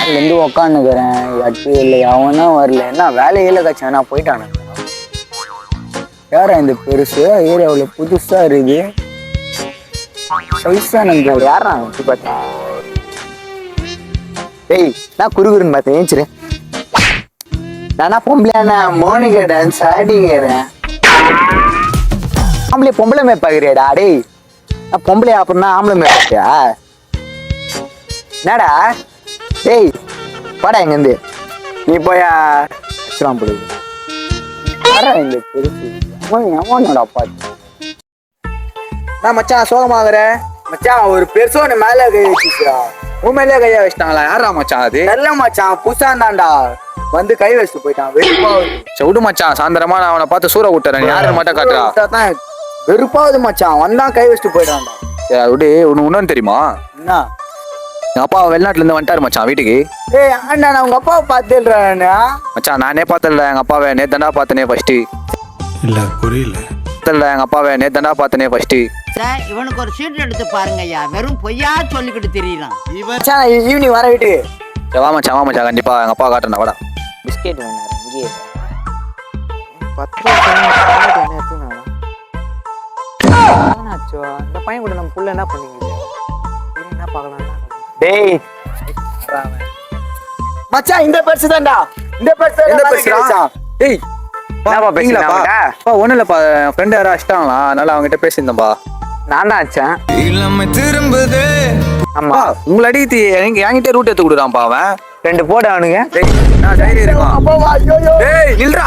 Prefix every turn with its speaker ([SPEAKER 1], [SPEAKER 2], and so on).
[SPEAKER 1] இருந்து உக்காந்துக்கிறேன் எட்டு இல்லை அவனும் வரல என்ன வேலையில கட்சி நான் போயிட்டானு யாரா இந்த பெருசு ஏரியாவில் புதுசா இருக்கு சைஸா நம்ப யாரா பார்த்தேன்
[SPEAKER 2] டேய் நான் குறுகுறுன்னு பார்த்தேன் ஏஞ்சிரு நானா பொம்பளையான மோனிகா டான்ஸ் ஆடிக்கிறேன் ஆம்பளை பொம்பளை மேப்பாக்குறியாடா டேய் நான் பொம்பளை அப்படின்னா ஆம்பளை மேப்பாக்கியா என்னடா டேய் வாடா எங்கேருந்து
[SPEAKER 1] நீ போய் வச்சுலாம் போடுது யாரா இந்த பெருசு அவனோட பார்த்து
[SPEAKER 2] நான் மச்சான் சோகமாகற
[SPEAKER 1] மச்சான் ஒரு பெருசோன்னு மேல கை வச்சுச்சா
[SPEAKER 2] உன் மேலே கையா வச்சிட்டாங்களா யாரா மச்சான் அது
[SPEAKER 1] நல்ல மச்சான் புதுசா இருந்தான்டா வந்து கை வச்சுட்டு போயிட்டான்
[SPEAKER 2] செவிடு மச்சான் சாயந்தரமா நான் அவனை பார்த்து சூற விட்டுறேன் யாருன்னு மட்டும் காட்டுறா
[SPEAKER 1] வெறுப்பாவது மச்சான் வந்தான் கை வச்சுட்டு போயிட்டான்டா
[SPEAKER 2] விடு ஒன்று இன்னொன்னு தெரியுமா
[SPEAKER 1] என்ன
[SPEAKER 2] எங்க அப்பா வெளிநாட்டுல இருந்து வந்துட்டாரு மச்சான் வீட்டுக்கு
[SPEAKER 1] ஏய் அண்ணா நான் உங்க அப்பாவை பார்த்துடுறேன்
[SPEAKER 2] மச்சான் நானே பார்த்தல எங்க அப்பாவை நேத்தண்டா பார்த்தனே ஃபர்ஸ்ட்
[SPEAKER 3] இல்ல புரியல
[SPEAKER 2] பார்த்தல எங்க அப்பாவை நேத்தண்டா பார்த்தனே ஃபர்ஸ்ட்
[SPEAKER 4] சார் இவனுக்கு ஒரு சீட் எடுத்து பாருங்க ஐயா வெறும் பொய்யா சொல்லிக்கிட்டு தெரியலாம்
[SPEAKER 1] மச்சான் ஈவினிங் வர வீட்டுக்கு
[SPEAKER 2] வா மச்சான் கண்டிப்பா எங்க அப்பா காட்டுறேன் வாடா
[SPEAKER 1] பிஸ்கெட் வேணாரு இங்கே 10 இந்த பையன் கூட நம்ம புள்ள என்ன பண்ணிக்குது என்ன பார்க்கலாம் டேய் மச்சான் இந்த பெருசு தான்டா இந்த பெருசு
[SPEAKER 2] எந்த பேசுறா டேய்
[SPEAKER 1] என்னப்பா பேசுறீங்க அவன்கிட்ட?
[SPEAKER 2] ஒன்றும் இல்லைப்பா என் ஃப்ரெண்டு யாரும் அடிச்சிட்டாங்களா அதனால அவங்ககிட்ட பேசியிருந்தேன்பா
[SPEAKER 1] நான் தான் ஆச்சேன் ஆமா
[SPEAKER 2] உங்களை அடித்து என்கிட்ட ரூட் எடுத்து கொடுறான்ப்பா அவன்
[SPEAKER 1] 2 போட அவனுங்க
[SPEAKER 2] டேய் நான் தைரியம் இருக்கும் டேய் நில்றா